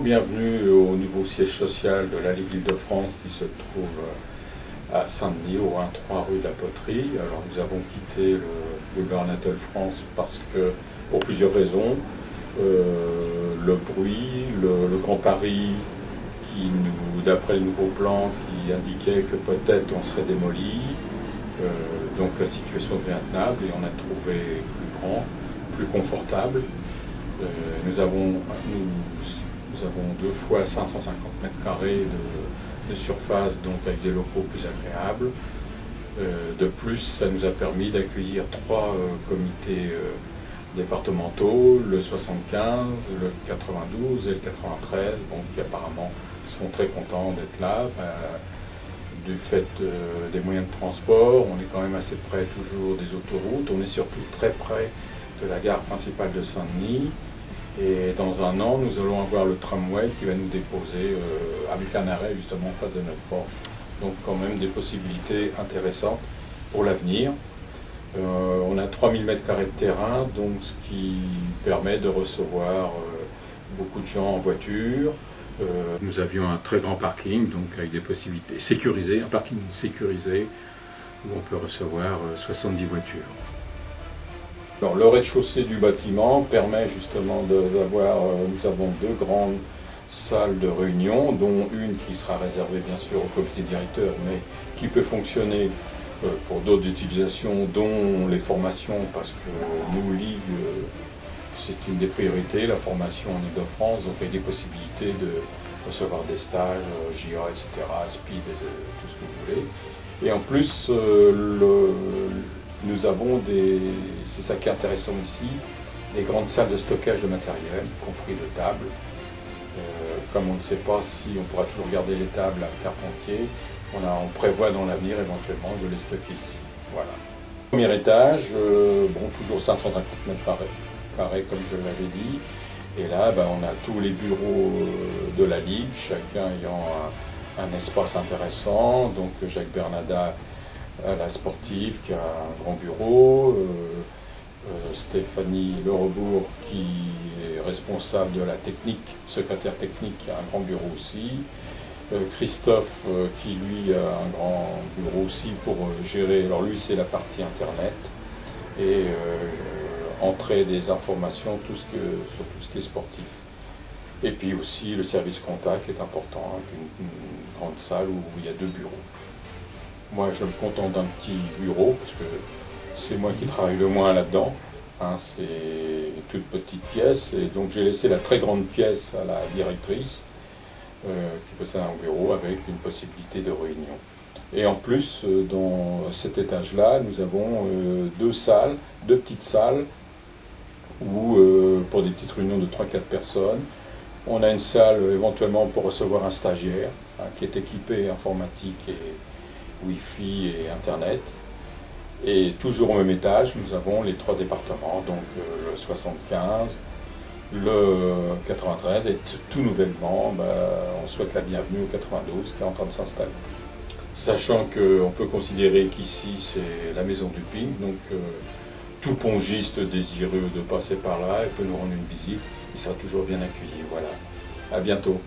Bienvenue au nouveau siège social de la Ligue Île-de-France qui se trouve à Saint-Denis, au 1-3 rue de la Poterie. Alors nous avons quitté le boulevard Natal France parce que, pour plusieurs raisons, le bruit, le Grand Paris, qui nous, d'après le nouveau plan, qui indiquait que peut-être on serait démoli. Donc la situation devient intenable et on a trouvé plus grand, plus confortable. Nous avons 2 fois 550 mètres carrés de surface, donc avec des locaux plus agréables. De plus, ça nous a permis d'accueillir 3 comités départementaux, le 75, le 92 et le 93, bon, qui apparemment sont très contents d'être là. Du fait des moyens de transport, on est quand même assez près toujours des autoroutes, on est surtout très près de la gare principale de Saint-Denis. Et dans un an, nous allons avoir le tramway qui va nous déposer avec un arrêt justement en face de notre porte. Donc quand même des possibilités intéressantes pour l'avenir. On a 3000 m² de terrain, donc ce qui permet de recevoir beaucoup de gens en voiture. Nous avions un très grand parking, donc avec des possibilités sécurisées, un parking sécurisé où on peut recevoir 70 voitures. Alors, le rez-de-chaussée du bâtiment permet justement d'avoir, nous avons 2 grandes salles de réunion, dont une qui sera réservée bien sûr au comité directeur, mais qui peut fonctionner pour d'autres utilisations, dont les formations, parce que nous, Ligue, c'est une des priorités, la formation en Île-de-France, donc avec des possibilités de recevoir des stages, JA, etc., Speed, tout ce que vous voulez. Et en plus, nous avons c'est ça qui est intéressant ici, des grandes salles de stockage de matériel, y compris de tables. Comme on ne sait pas si on pourra toujours garder les tables à Carpentier, on prévoit dans l'avenir éventuellement de les stocker ici. Voilà. Premier étage, bon, toujours 550 m² comme je l'avais dit. Et là, on a tous les bureaux de la Ligue, chacun ayant un espace intéressant. Donc Jacques Bernada, la sportive, qui a un grand bureau, Stéphanie Lerebourg, qui est responsable de la technique, secrétaire technique, qui a un grand bureau aussi, Christophe, qui lui a un grand bureau aussi pour gérer, alors lui c'est la partie internet, et entrée des informations sur tout ce qui est sportif. Et puis aussi le service contact est important, avec une grande salle où il y a 2 bureaux. Moi, je me contente d'un petit bureau, parce que c'est moi qui travaille le moins là-dedans. Hein, c'est une toute petite pièce, et donc j'ai laissé la très grande pièce à la directrice, qui possède un bureau avec une possibilité de réunion. Et en plus, dans cet étage-là, nous avons 2 salles, 2 petites salles, où, pour des petites réunions de 3-4 personnes, on a une salle éventuellement pour recevoir un stagiaire, hein, qui est équipé informatique et Wi-Fi et Internet. Et toujours au même étage, nous avons les 3 départements, donc le 75, le 93 et tout nouvellement, on souhaite la bienvenue au 92 qui est en train de s'installer. Sachant qu'on peut considérer qu'ici c'est la maison du ping, donc tout pongiste désireux de passer par là, il peut nous rendre une visite, il sera toujours bien accueilli. Voilà. À bientôt.